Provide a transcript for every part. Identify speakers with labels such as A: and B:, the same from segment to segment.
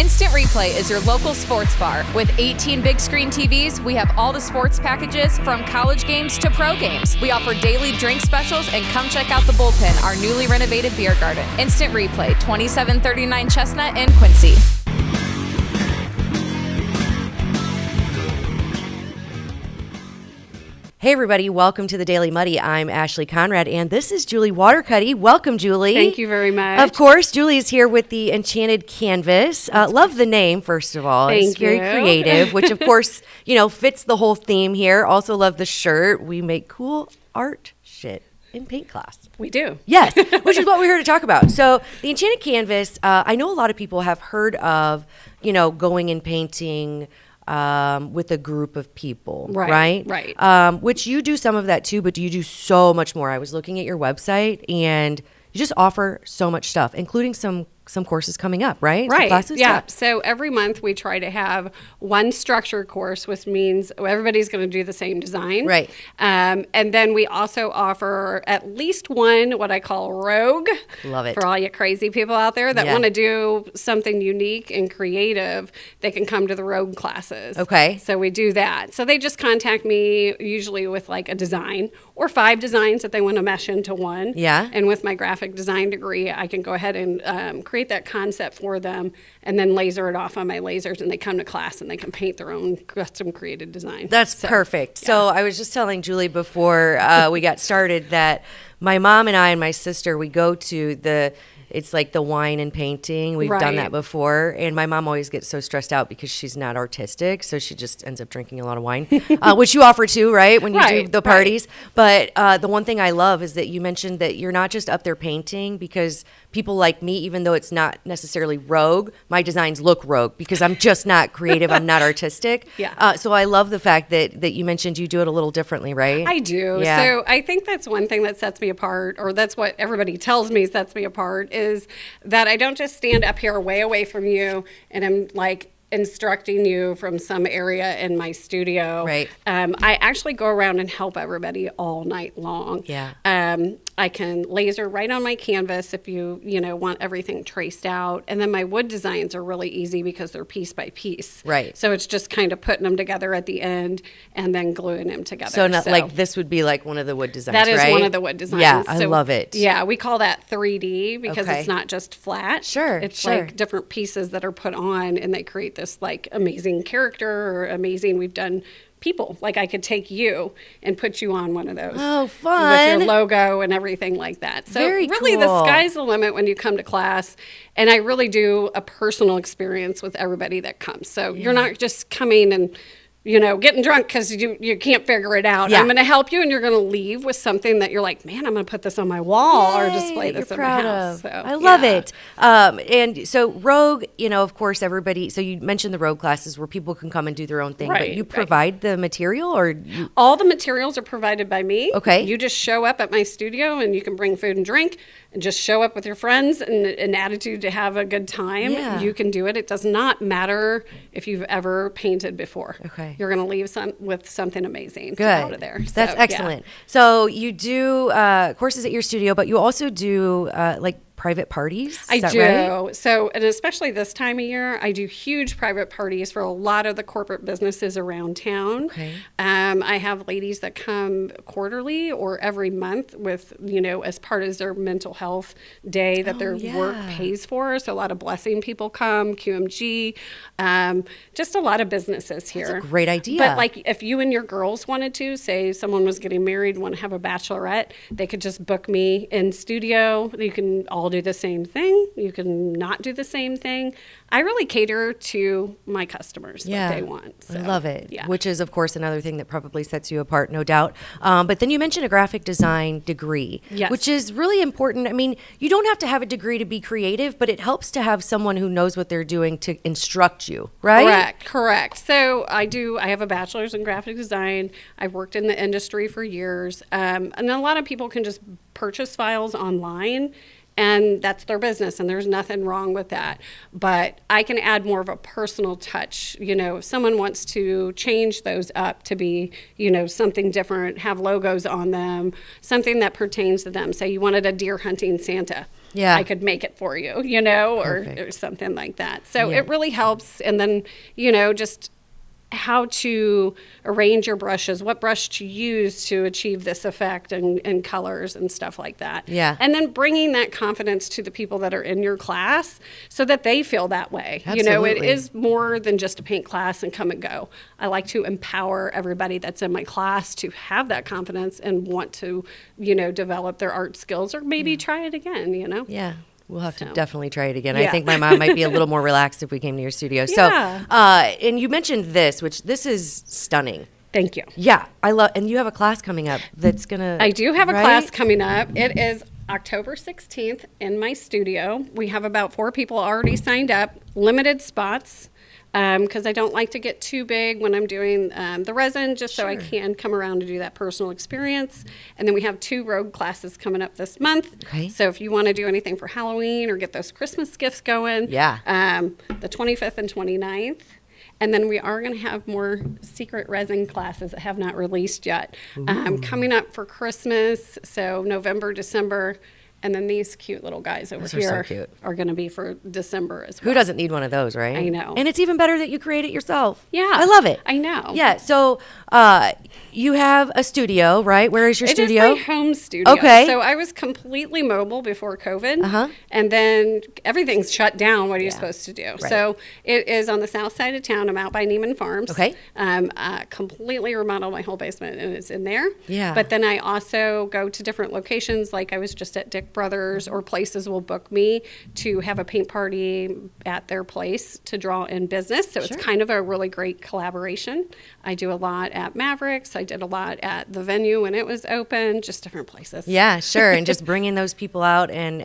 A: Instant Replay is your local sports bar. With 18 big screen TVs, we have all the sports packages from college games to pro games. We offer daily drink specials, and come check out the Bullpen, our newly renovated beer garden. Instant Replay, 2739 Chestnut in Quincy.
B: Hey everybody, welcome to the Daily Muddy. I'm Ashley Conrad, and this is Julie Watercutty. Welcome, Julie.
C: Thank you very much.
B: Of course, Julie is here with the Enchanted Canvas. Love the name, first of all.
C: Thank
B: it's very
C: you.
B: creative, which of course, fits the whole theme here. Also love the shirt. We make cool art shit in paint class.
C: We do.
B: Yes, which is what we're here to talk about. So the Enchanted Canvas, I know a lot of people have heard of, going and painting with a group of people, right? Which you do some of that too, but you do so much more. I was looking at your website, and you just offer so much stuff, including some courses coming up, right? Some classes?
C: Yeah. So every month we try to have one structured course, which means everybody's going to do the same design.
B: Right.
C: And then we also offer at least one, what I call rogue.
B: Love it.
C: For all you crazy people out there that want to do something unique and creative, they can come to the rogue classes.
B: Okay.
C: So we do that. So they just contact me usually with like a design or 5 designs that they want to mesh into one.
B: Yeah.
C: And with my graphic design degree, I can go ahead and create that concept for them and then laser it off on my lasers, and they come to class and they can paint their own custom created design.
B: That's perfect. Yeah. So I was just telling Julie before we got started that my mom and I and my sister, we go to it's like the wine and painting. We've done that before. And my mom always gets so stressed out because she's not artistic. So she just ends up drinking a lot of wine, which you offer too, right? When you do the parties. But the one thing I love is that you mentioned that you're not just up there painting, because people like me, even though it's not necessarily rogue, my designs look rogue because I'm just not creative. I'm not artistic.
C: Yeah.
B: So I love the fact that you mentioned you do it a little differently, right?
C: I do.
B: Yeah.
C: So I think that's one thing that sets me apart, or that's what everybody tells me sets me apart, is that I don't just stand up here way away from you and I'm like instructing you from some area in my studio.
B: Right.
C: I actually go around and help everybody all night long.
B: Yeah.
C: I can laser right on my canvas if you want everything traced out. And then my wood designs are really easy because they're piece by piece.
B: Right.
C: So it's just kind of putting them together at the end and then gluing them together.
B: So like this would be like one of the wood designs,
C: that is
B: right?
C: one of the wood designs.
B: Yeah, I love it.
C: Yeah, we call that 3D because it's not just flat.
B: Sure,
C: It's like different pieces that are put on and they create this like amazing character or amazing, we've done people. Like I could take you and put you on one of those.
B: Oh, fun.
C: With your logo and everything like that. So
B: Very
C: really
B: cool.
C: The sky's the limit when you come to class. And I really do a personal experience with everybody that comes. So you're not just coming and getting drunk because you can't figure it out.
B: Yeah.
C: I'm going to help you, and you're going to leave with something that you're like, man, I'm going to put this on my wall or display this in my house. So,
B: I love it. And so Rogue, of course, everybody, so you mentioned the Rogue classes where people can come and do their own thing, but you provide the material or?
C: All the materials are provided by me.
B: Okay.
C: You just show up at my studio and you can bring food and drink and just show up with your friends and an attitude to have a good time.
B: Yeah.
C: You can do it. It does not matter if you've ever painted before.
B: Okay.
C: You're going to leave with something amazing
B: Good.
C: out of there.
B: That's excellent. Yeah. So you do courses at your studio, but you also do like private parties?
C: I do.
B: Right?
C: So, and especially this time of year, I do huge private parties for a lot of the corporate businesses around town.
B: Okay.
C: I have ladies that come quarterly or every month with, as part of their mental health day that their work pays for. So a lot of blessing people come, QMG, just a lot of businesses here.
B: That's a great idea.
C: But like if you and your girls wanted to, say someone was getting married, want to have a bachelorette, they could just book me in studio. You can all do the same thing. You can not do the same thing. I really cater to my customers what they want. So,
B: I love it.
C: Yeah.
B: Which is, of course, another thing that probably sets you apart, no doubt. But then you mentioned a graphic design degree, which is really important. I mean, you don't have to have a degree to be creative, but it helps to have someone who knows what they're doing to instruct you, right?
C: Correct. So I have a bachelor's in graphic design. I've worked in the industry for years. And a lot of people can just purchase files online, and that's their business, and there's nothing wrong with that. But I can add more of a personal touch. If someone wants to change those up to be, something different, have logos on them, something that pertains to them. Say you wanted a deer hunting Santa. I could make it for you, or something like that. So it really helps. And then, just how to arrange your brushes, what brush to use to achieve this effect and colors and stuff like that.
B: Yeah.
C: And then bringing that confidence to the people that are in your class so that they feel that way.
B: Absolutely.
C: It is more than just a paint class and come and go. I like to empower everybody that's in my class to have that confidence and want to, develop their art skills or maybe try it again,
B: Yeah. We'll have to definitely try it again.
C: Yeah.
B: I think my mom might be a little more relaxed if we came to your studio. So, and you mentioned this is stunning.
C: Thank you.
B: Yeah, I love, and you have a class coming up that's gonna.
C: I do have a class coming up. It is October 16th in my studio. We have about 4 people already signed up, limited spots. Because I don't like to get too big when I'm doing the resin, just so I can come around to do that personal experience. And then we have 2 rogue classes coming up this month.
B: Okay.
C: So if you want to do anything for Halloween or get those Christmas gifts going, the 25th and 29th. And then we are going to have more secret resin classes that have not released yet coming up for Christmas. So November, December. And then these cute little guys over here are going to be for December as well.
B: Who doesn't need one of those, right?
C: I know.
B: And it's even better that you create it yourself.
C: Yeah.
B: I love it.
C: I know.
B: Yeah. So you have a studio, right? Where is your studio?
C: It is my home studio.
B: Okay.
C: So I was completely mobile before COVID. And then everything's shut down. What are you supposed to do? Right. So it is on the south side of town. I'm out by Neiman Farms.
B: Okay.
C: Completely remodeled my whole basement, and it's in there.
B: Yeah.
C: But then I also go to different locations. Like I was just at Dick Brothers, or places will book me to have a paint party at their place to draw in business. So it's kind of a really great collaboration. I do a lot at Mavericks. I did a lot at the venue when it was open, just different places.
B: Yeah, sure. And just bringing those people out and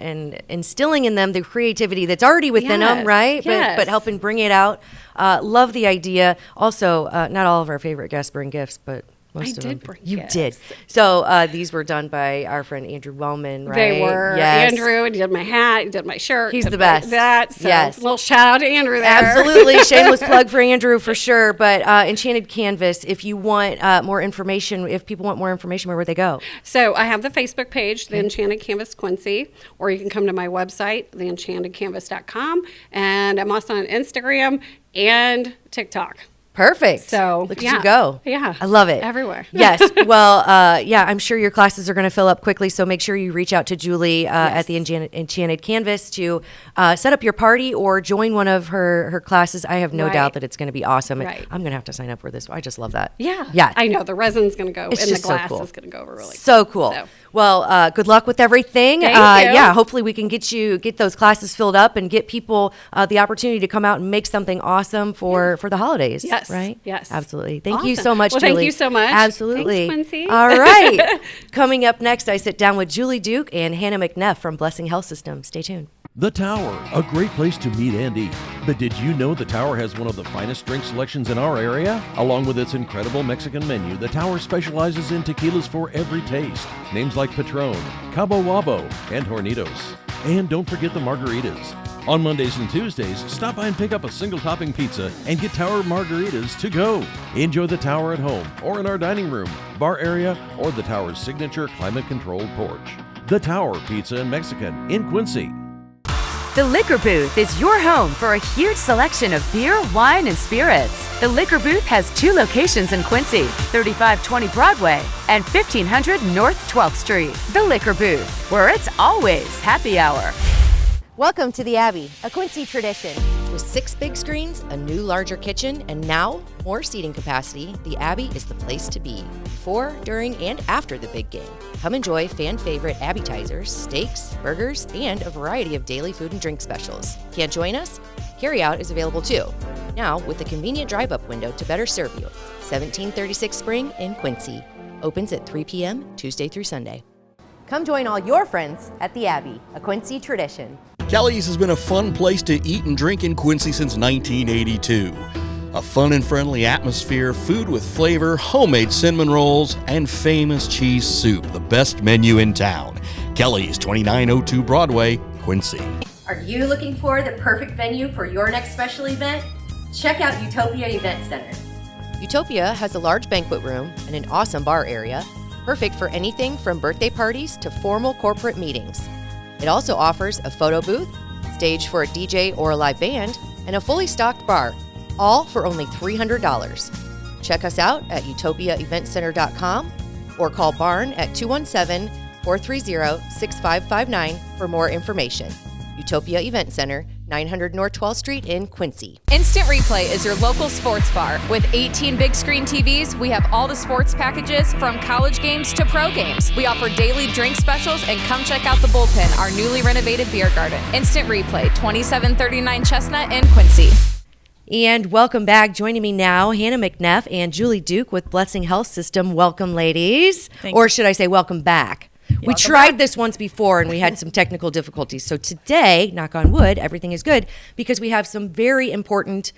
B: instilling in them the creativity that's already within them, right?
C: Yes.
B: But helping bring it out. Love the idea. Also, not all of our favorite guests bring gifts, but most of them. You did. So these were done by our friend Andrew Wellman, right?
C: They were.
B: Yes.
C: Andrew, he did my hat, he did my shirt.
B: He's the best.
C: So a little shout out to Andrew there.
B: Absolutely. Shameless plug for Andrew for sure. But Enchanted Canvas, if you want more information, if people want more information, where would they go?
C: So I have the Facebook page, The Enchanted Canvas Quincy, or you can come to my website, theenchantedcanvas.com. And I'm also on Instagram and TikTok.
B: Perfect.
C: So
B: look at you go.
C: Yeah.
B: I love it.
C: Everywhere.
B: Yes. Well, I'm sure your classes are going to fill up quickly. So make sure you reach out to Julie at the Enchanted Canvas to set up your party or join one of her classes. I have no doubt that it's going to be awesome.
C: Right.
B: I'm going to have to sign up for this. I just love that.
C: Yeah.
B: Yeah.
C: I know. The resin's going to go,
B: It's
C: and the
B: just
C: glass
B: so cool.
C: is going to go over really
B: So cool.
C: So.
B: Well, good luck with everything.
C: Thank you.
B: Yeah, hopefully we can get those classes filled up and get people the opportunity to come out and make something awesome for the holidays.
C: Yes.
B: Right?
C: Yes.
B: Absolutely. Thank you
C: Awesome.
B: so much,
C: Well,
B: Julie.
C: thank you so much.
B: Absolutely.
C: Thanks, Quincy.
B: All right. Coming up next, I sit down with Julie Duke and Hannah McNeff from Blessing Health System. Stay tuned.
D: The Tower, a great place to meet and eat. But did you know the Tower has one of the finest drink selections in our area? Along with its incredible Mexican menu, the Tower specializes in tequilas for every taste. Names like Patron, Cabo Wabo, and Hornitos. And don't forget the margaritas. On Mondays and Tuesdays, stop by and pick up a single topping pizza and get Tower margaritas to go. Enjoy the Tower at home or in our dining room, bar area, or the Tower's signature climate-controlled porch. The Tower Pizza and Mexican in Quincy.
E: The Liquor Booth is your home for a huge selection of beer, wine, and spirits. The Liquor Booth has 2 locations in Quincy, 3520 Broadway and 1500 North 12th Street. The Liquor Booth, where it's always happy hour.
B: Welcome to the Abbey, a Quincy tradition. With 6 big screens, a new larger kitchen, and now more seating capacity, the Abbey is the place to be. Before, during, and after the big game. Come enjoy fan favorite appetizers, steaks, burgers, and a variety of daily food and drink specials. Can't join us? Carryout is available too. Now with a convenient drive-up window to better serve you. 1736 Spring in Quincy. Opens at 3 p.m. Tuesday through Sunday. Come join all your friends at the Abbey, a Quincy tradition.
F: Kelly's has been a fun place to eat and drink in Quincy since 1982. A fun and friendly atmosphere, food with flavor, homemade cinnamon rolls, and famous cheese soup, the best menu in town. Kelly's, 2902 Broadway, Quincy.
B: Are you looking for the perfect venue for your next special event? Check out Utopia Event Center. Utopia has a large banquet room and an awesome bar area, perfect for anything from birthday parties to formal corporate meetings. It also offers a photo booth, stage for a DJ or a live band, and a fully stocked bar, all for only $300. Check us out at utopiaeventcenter.com or call Barn at 217-430-6559 for more information. Utopia Event Center, 900 North 12th Street in Quincy.
A: Instant Replay is your local sports bar. With 18 big screen TVs, we have all the sports packages from college games to pro games. We offer daily drink specials, and come check out the Bullpen, our newly renovated beer garden. Instant Replay, 2739 Chestnut in Quincy.
B: And welcome back. Joining me now, Hannah McNeff and Julie Duke with Blessing Health System. Welcome, ladies. Or should I say welcome back? We tried this once before and we had some technical difficulties. So today, knock on wood, everything is good because we have some very important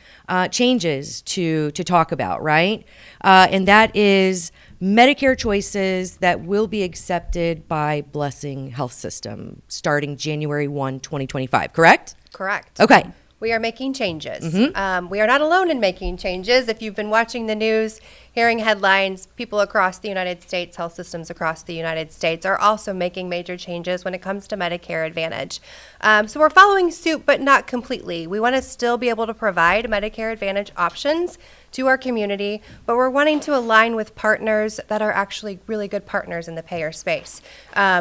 B: changes to talk about, right? And that is Medicare choices that will be accepted by Blessing Health System starting January 1, 2025, correct?
G: Correct.
B: Okay.
G: We are making changes. We are not alone in making changes. If you've been watching the news, hearing headlines, people across the United States, health systems across the United States are also making major changes when it comes to Medicare Advantage. So we're following suit, but not completely. We want to still be able to provide Medicare Advantage options to our community, but we're wanting to align with partners that are actually really good partners in the payer space.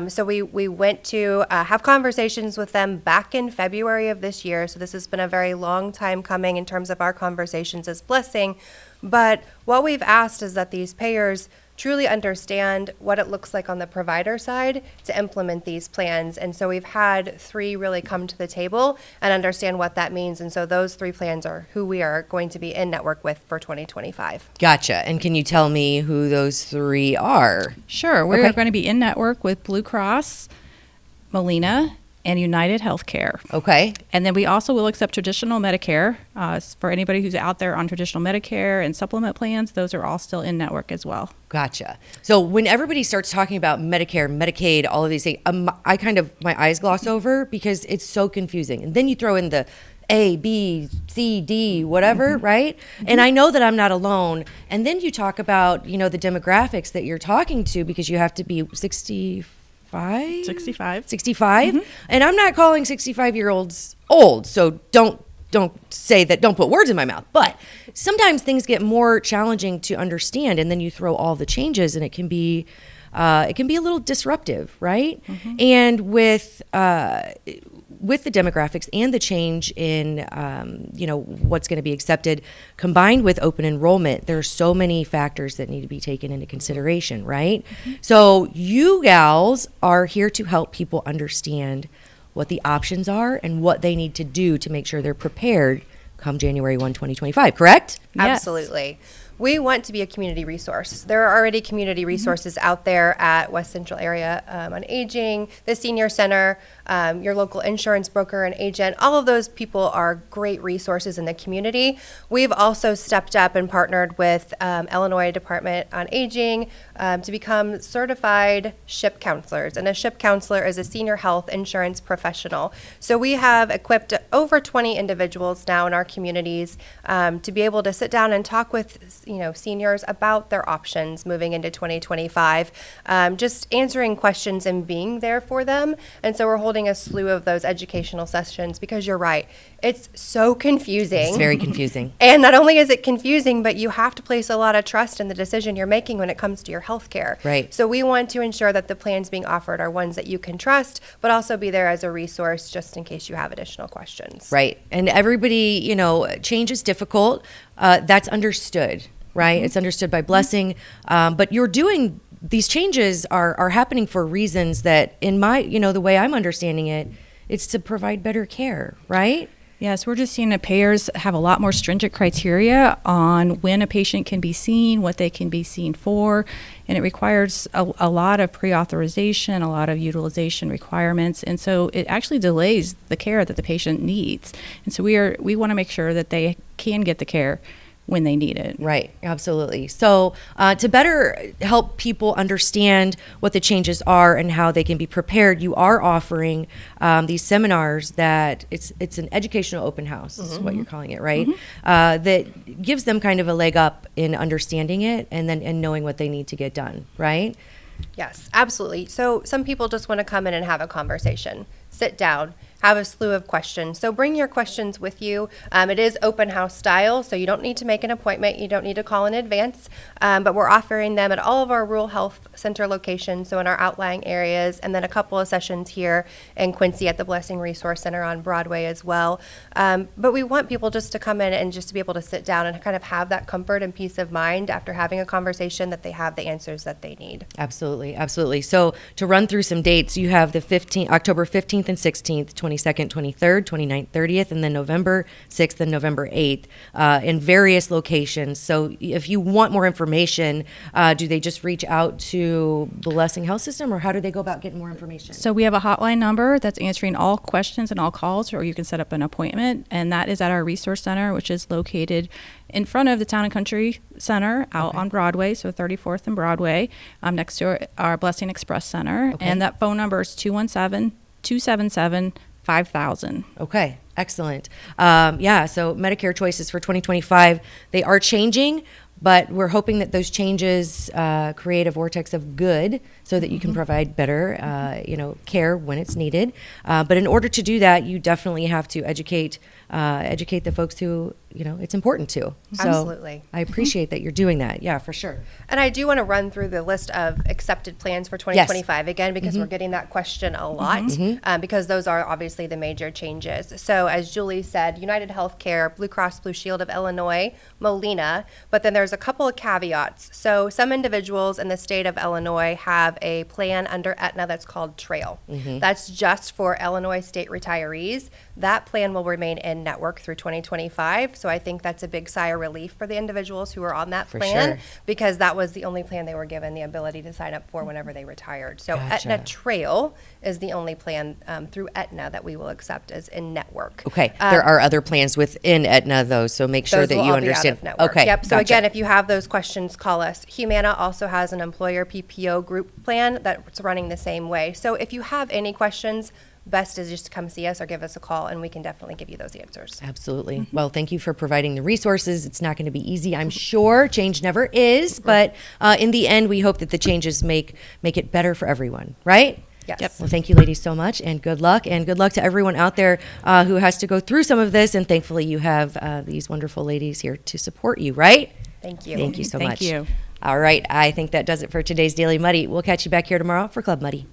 G: So we went to have conversations with them back in February of this year. So this has been a very long time coming in terms of our conversations as Blessing. But what we've asked is that these payers truly understand what it looks like on the provider side to implement these plans. And so we've had 3 really come to the table and understand what that means. And so those 3 plans are who we are going to be in network with for 2025.
B: Gotcha. And can you tell me who those 3 are?
H: Sure. We're going to be in network with Blue Cross, Molina, and United Healthcare.
B: Okay.
H: And then we also will accept traditional Medicare. For anybody who's out there on traditional Medicare and supplement plans, those are all still in network as well.
B: Gotcha. So when everybody starts talking about Medicare, Medicaid, all of these things, my eyes gloss over because it's so confusing. And then you throw in the A, B, C, D, whatever, right? And I know that I'm not alone. And then you talk about, the demographics that you're talking to because you have to be 65. 65. And I'm not calling 65-year-olds old, so don't say that, don't put words in my mouth. But sometimes things get more challenging to understand, and then you throw all the changes, and it can be a little disruptive, right? And with the demographics and the change in what's going to be accepted, combined with open enrollment, there are so many factors that need to be taken into consideration, right? So you gals are here to help people understand what the options are and what they need to do to make sure they're prepared come January 1, 2025, correct?
G: Yes. Absolutely. We want to be a community resource. There are already community resources out there at West Central area on aging, the senior center, your local insurance broker and agent. All of those people are great resources in the community. We've also stepped up and partnered with Illinois Department on Aging to become certified SHIP counselors. And a SHIP counselor is a senior health insurance professional. So we have equipped over 20 individuals now in our communities to be able to sit down and talk with seniors about their options moving into 2025, just answering questions and being there for them. And so we're holding a slew of those educational sessions because you're right, it's so confusing.
B: It's very confusing.
G: And not only is it confusing, but you have to place a lot of trust in the decision you're making when it comes to your health care.
B: Right.
G: So we want to ensure that the plans being offered are ones that you can trust, but also be there as a resource just in case you have additional questions.
B: Right. And everybody, change is difficult. That's understood. Right? It's understood by Blessing. But these changes are happening for reasons that in the way I'm understanding it, it's to provide better care, right?
H: Yes, we're just seeing that payers have a lot more stringent criteria on when a patient can be seen, what they can be seen for, and it requires a lot of pre-authorization, a lot of utilization requirements, and so it actually delays the care that the patient needs. And so we want to make sure that they can get the care when they need it.
B: Right, absolutely. So to better help people understand what the changes are and how they can be prepared, you are offering these seminars that it's an educational open house, is what you're calling it, right? That gives them kind of a leg up in understanding it and knowing what they need to get done, right?
G: Yes, absolutely. So some people just want to come in and have a conversation, sit down, have a slew of questions. So bring your questions with you. It is open house style, so you don't need to make an appointment. You don't need to call in advance. But we're offering them at all of our rural health center locations, so in our outlying areas, and then a couple of sessions here in Quincy at the Blessing Resource Center on Broadway as well. But we want people just to come in and just to be able to sit down and kind of have that comfort and peace of mind after having a conversation that they have the answers that they need.
B: Absolutely, absolutely. So to run through some dates, you have the October 15th and 16th, 22nd, 23rd, 29th, 30th, and then November 6th and November 8th in various locations. So if you want more information, do they just reach out to Blessing Health System, or how do they go about getting more information?
H: So we have a hotline number that's answering all questions and all calls, or you can set up an appointment, and that is at our resource center, which is located in front of the Town and Country Center out on Broadway, so 34th and Broadway, next to our Blessing Express Center.
B: Okay.
H: And that phone number is 217-277-5000.
B: Okay, excellent. So Medicare choices for 2025, they are changing, but we're hoping that those changes create a vortex of good so that you can provide better, care when it's needed. But in order to do that, you definitely have to educate the folks who, it's important to. So
G: Absolutely.
B: I appreciate that you're doing that. Yeah, for sure.
G: And I do want to run through the list of accepted plans for 2025 again, because we're getting that question a lot, because those are obviously the major changes. So as Julie said, United Healthcare, Blue Cross Blue Shield of Illinois, Molina, but then there's a couple of caveats. So some individuals in the state of Illinois have a plan under Aetna that's called Trail. That's just for Illinois state retirees. That plan will remain in network through 2025. So I think that's a big sigh of relief for the individuals who are on that plan, because that was the only plan they were given the ability to sign up for whenever they retired. So Aetna Trail is the only plan through Aetna that we will accept as in network.
B: Okay. There are other plans within Aetna, though, so make sure
G: Those
B: that
G: will
B: you
G: all be
B: understand.
G: out of network.
B: Okay.
G: Yep. So
B: gotcha.
G: again, if you have those questions, call us. Humana also has an employer PPO group plan that's running the same way. So if you have any questions, best is just to come see us or give us a call, and we can definitely give you those answers.
B: Absolutely. Well, thank you for providing the resources. It's not going to be easy, I'm sure. Change never is, but in the end, we hope that the changes make it better for everyone, right?
G: Yes.
B: Yep. Well, thank you, ladies, so much, and good luck to everyone out there who has to go through some of this, and thankfully you have these wonderful ladies here to support you, right?
G: Thank you.
B: Thank you so much.
H: Thank you.
B: All right. I think that does it for today's Daily Muddy. We'll catch you back here tomorrow for Club Muddy.